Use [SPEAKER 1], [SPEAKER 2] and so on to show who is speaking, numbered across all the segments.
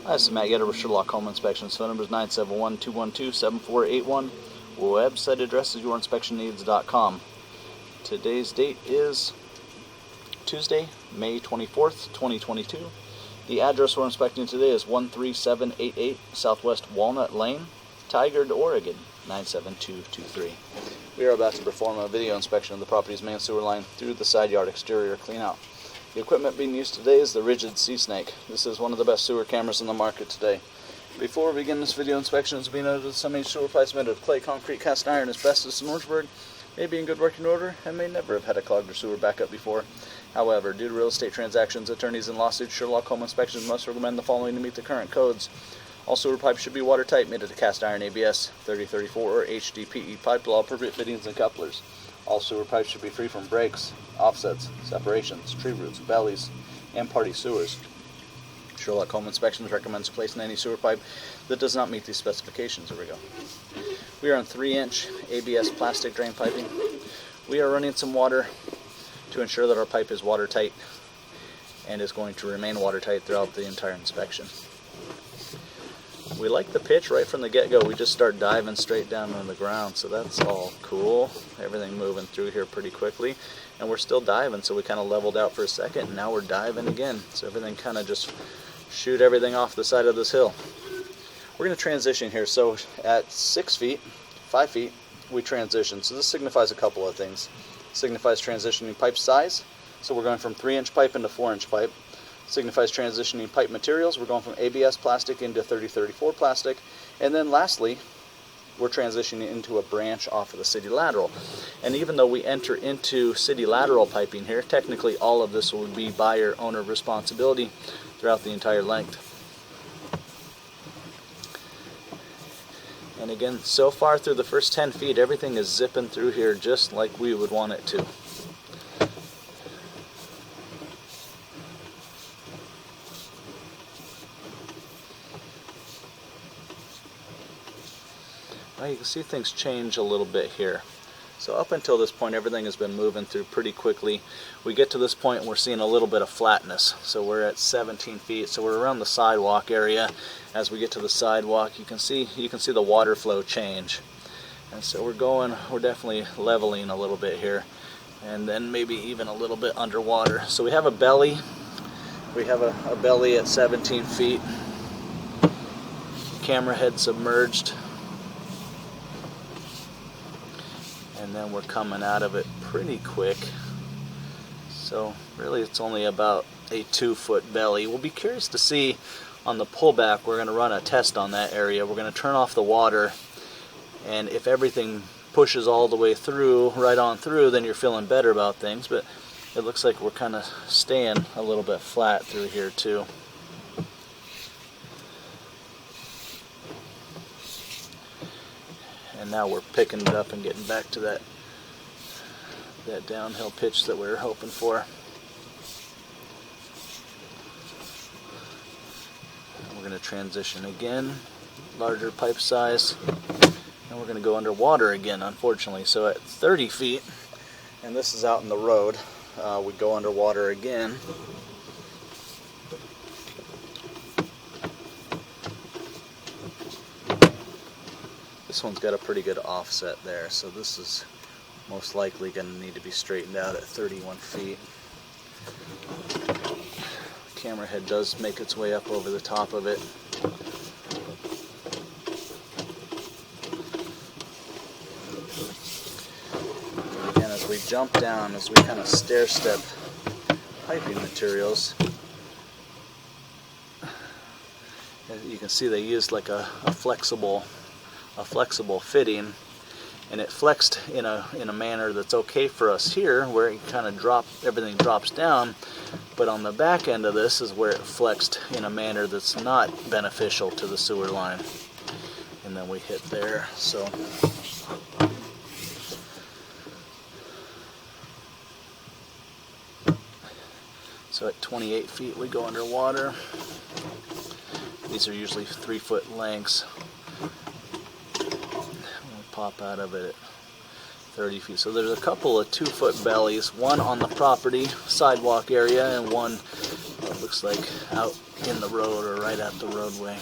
[SPEAKER 1] Hi, this is Matt Yetter with Sherlock Home Inspections. Phone number is 971-212-7481. Website address is yourinspectionneeds.com. Today's date is Tuesday, May 24th, 2022. The address we're inspecting today is 13788 Southwest Walnut Lane, Tigard, Oregon, 97223. We are about to perform a video inspection of the property's main sewer line through the side yard exterior cleanout. The equipment being used today is the Rigid Sea Snake. This is one of the best sewer cameras in the market today. Before we begin this video inspection, it's being noted that some sewer pipes made of clay, concrete, cast iron, asbestos, and Orangeburg may be in good working order and may never have had a clogged or sewer backup before. However, due to real estate transactions, attorneys, and lawsuits, Sherlock Home Inspections must recommend the following to meet the current codes. All sewer pipes should be watertight, made of cast iron ABS, 3034 or HDPE pipe with all appropriate fittings and couplers. All sewer pipes should be free from breaks, offsets, separations, tree roots, bellies, and party sewers. Sherlock Home Inspections recommends replacing any sewer pipe that does not meet these specifications. Here we go. We are on 3-inch ABS plastic drain piping. We are running some water to ensure that our pipe is watertight and is going to remain watertight throughout the entire inspection. We like the pitch right from the get-go. We just start diving straight down on the ground, so that's all cool. Everything moving through here pretty quickly, and we're still diving, so we kind of leveled out for a second, and now we're diving again. So everything kind of just shoot everything off the side of this hill. We're going to transition here. So at 6 feet, 5 feet, we transition. So this signifies a couple of things. It signifies transitioning pipe size. So we're going from 3-inch pipe into 4-inch pipe. Signifies transitioning pipe materials. We're going from ABS plastic into 3034 plastic. And then lastly, we're transitioning into a branch off of the city lateral. And even though we enter into city lateral piping here, technically all of this will be buyer owner responsibility throughout the entire length. And again, so far through the first 10 feet, everything is zipping through here just like we would want it to. Well, you can see things change a little bit here. So up until this point, everything has been moving through pretty quickly. We get to this point and we're seeing a little bit of flatness. So we're at 17 feet, so we're around the sidewalk area. As we get to the sidewalk, you can see the water flow change. And so we're definitely leveling a little bit here. And then maybe even a little bit underwater. So we have a belly. We have a belly at 17 feet. Camera head submerged. And then we're coming out of it pretty quick. So really it's only about a 2-foot belly. We'll be curious to see on the pullback. We're going to run a test on that area. We're going to turn off the water, and if everything pushes all the way through, right on through, then you're feeling better about things. But it looks like we're kind of staying a little bit flat through here too. And now we're picking it up and getting back to that downhill pitch that we were hoping for. And we're going to transition again, larger pipe size, and we're going to go underwater again, unfortunately. So at 30 feet, and this is out in the road, we go underwater again. This one's got a pretty good offset there, so this is most likely going to need to be straightened out at 31 feet. The camera head does make its way up over the top of it. And again, as we jump down, as we kind of stair-step piping materials, you can see they used like a flexible fitting, and it flexed in a manner that's okay for us here, where it kind of everything drops down. But on the back end of this is where it flexed in a manner that's not beneficial to the sewer line. And then we hit there. So at 28 feet we go underwater. These are usually 3-foot lengths. Pop out of it at 30 feet. So there's a couple of 2-foot bellies, one on the property sidewalk area and one Looks like out in the road or right at the roadway.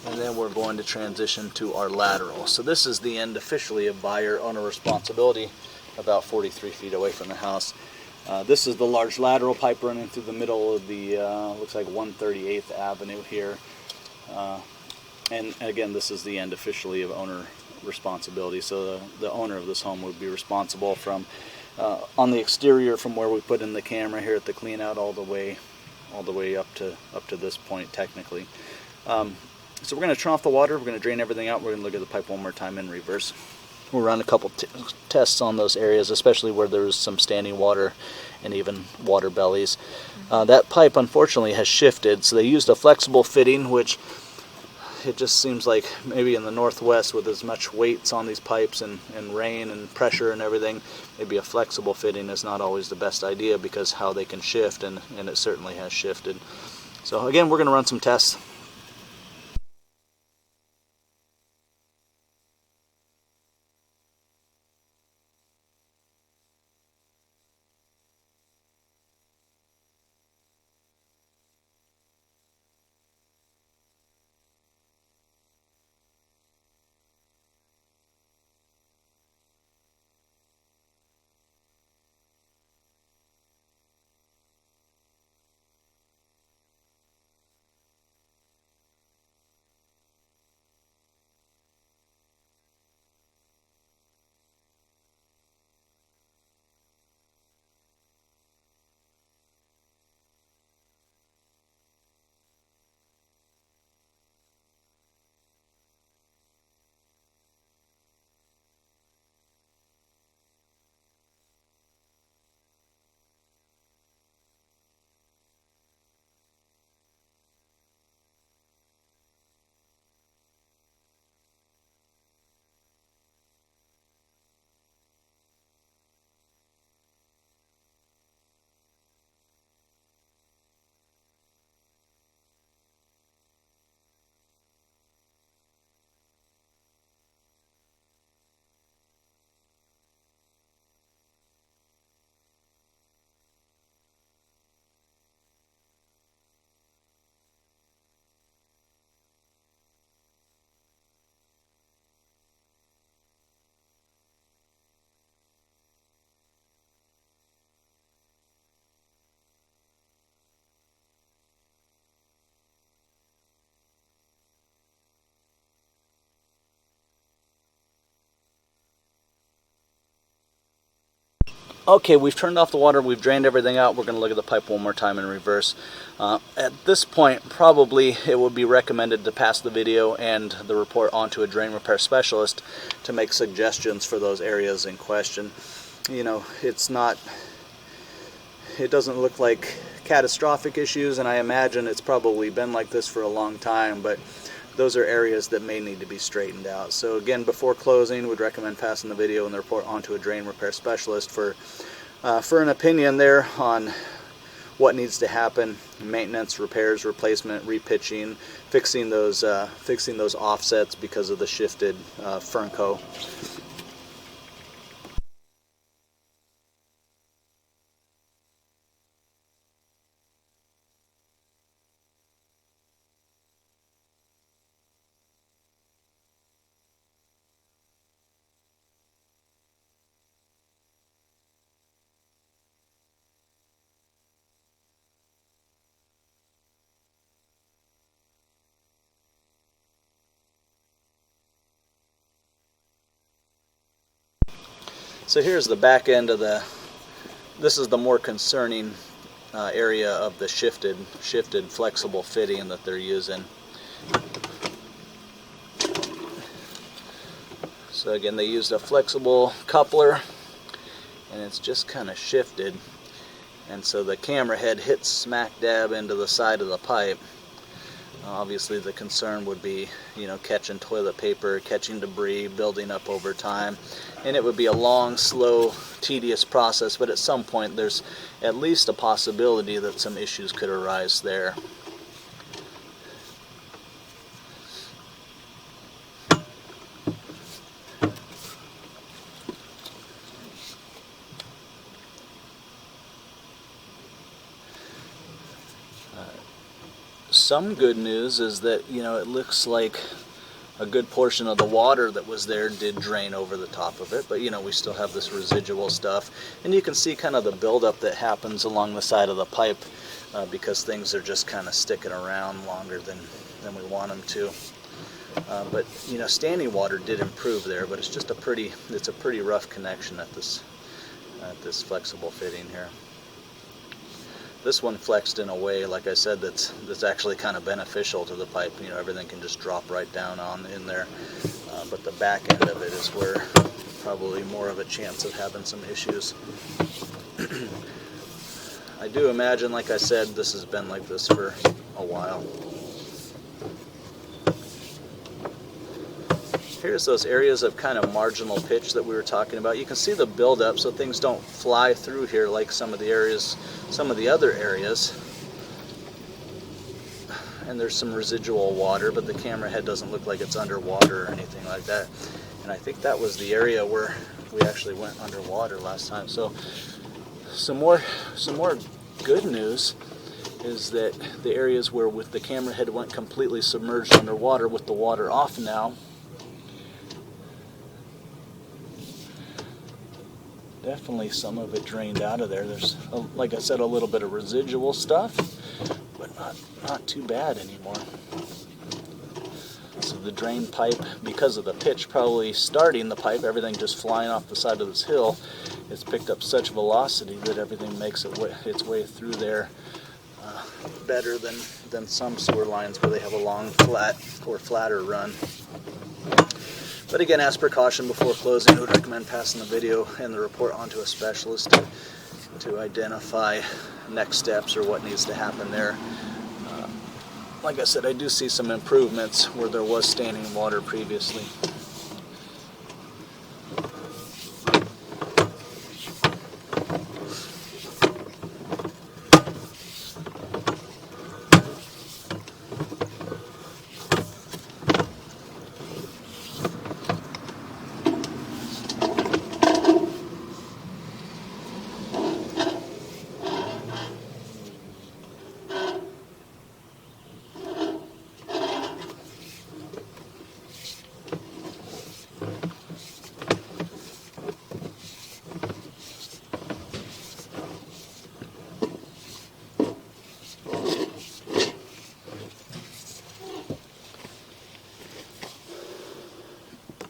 [SPEAKER 1] And then we're going to transition to our lateral. So this is the end officially of buyer-owner responsibility, about 43 feet away from the house. This is the large lateral pipe running through the middle of the, looks like 138th Avenue here. And again, this is the end officially of owner responsibility. So the owner of this home would be responsible from on the exterior, from where we put in the camera here at the clean out, all the way up to this point technically. So we're going to turn off the water, we're going to drain everything out, we're going to look at the pipe one more time in reverse. We'll run a couple tests on those areas, especially where there's some standing water and even water bellies. That pipe unfortunately has shifted, so they used a flexible fitting, which it just seems like maybe in the Northwest, with as much weights on these pipes and rain and pressure and everything, maybe a flexible fitting is not always the best idea, because how they can shift, and it certainly has shifted. So again, we're going to run some tests. Okay, we've turned off the water, we've drained everything out. We're going to look at the pipe one more time in reverse. At this point, probably it would be recommended to pass the video and the report on to a drain repair specialist to make suggestions for those areas in question. You know, it doesn't look like catastrophic issues, and I imagine it's probably been like this for a long time, but those are areas that may need to be straightened out. So again, before closing, would recommend passing the video and the report onto a drain repair specialist for an opinion there on what needs to happen: maintenance, repairs, replacement, repitching, fixing those offsets because of the shifted Fernco. So here's the back end of this is the more concerning area of the shifted flexible fitting that they're using. So again, they used a flexible coupler, and it's just kind of shifted, and so the camera head hits smack dab into the side of the pipe. Obviously the concern would be, you know, catching toilet paper, catching debris, building up over time, and it would be a long, slow, tedious process, but at some point there's at least a possibility that some issues could arise there. Some good news is that, you know, it looks like a good portion of the water that was there did drain over the top of it, but you know, we still have this residual stuff, and you can see kind of the buildup that happens along the side of the pipe because things are just kind of sticking around longer than we want them to. But you know, standing water did improve there, but it's just a pretty rough connection at this flexible fitting here. This one flexed in a way, like I said, that's actually kind of beneficial to the pipe. You know, everything can just drop right down in there. But the back end of it is where probably more of a chance of having some issues. I do imagine, like I said, this has been like this for a while. Here's those areas of kind of marginal pitch that we were talking about. You can see the buildup, so things don't fly through here like some of the other areas. And there's some residual water, but the camera head doesn't look like it's underwater or anything like that. And I think that was the area where we actually went underwater last time. So some more good news is that the areas where with the camera head went completely submerged underwater, with the water off now, definitely some of it drained out of there. There's, like I said, a little bit of residual stuff, but not too bad anymore. So the drain pipe, because of the pitch probably starting the pipe, everything just flying off the side of this hill, it's picked up such velocity that everything makes its way through there better than some sewer lines where they have a long, flat or flatter run. But again, as precaution before closing, I would recommend passing the video and the report on to a specialist to identify next steps or what needs to happen there. Like I said, I do see some improvements where there was standing water previously.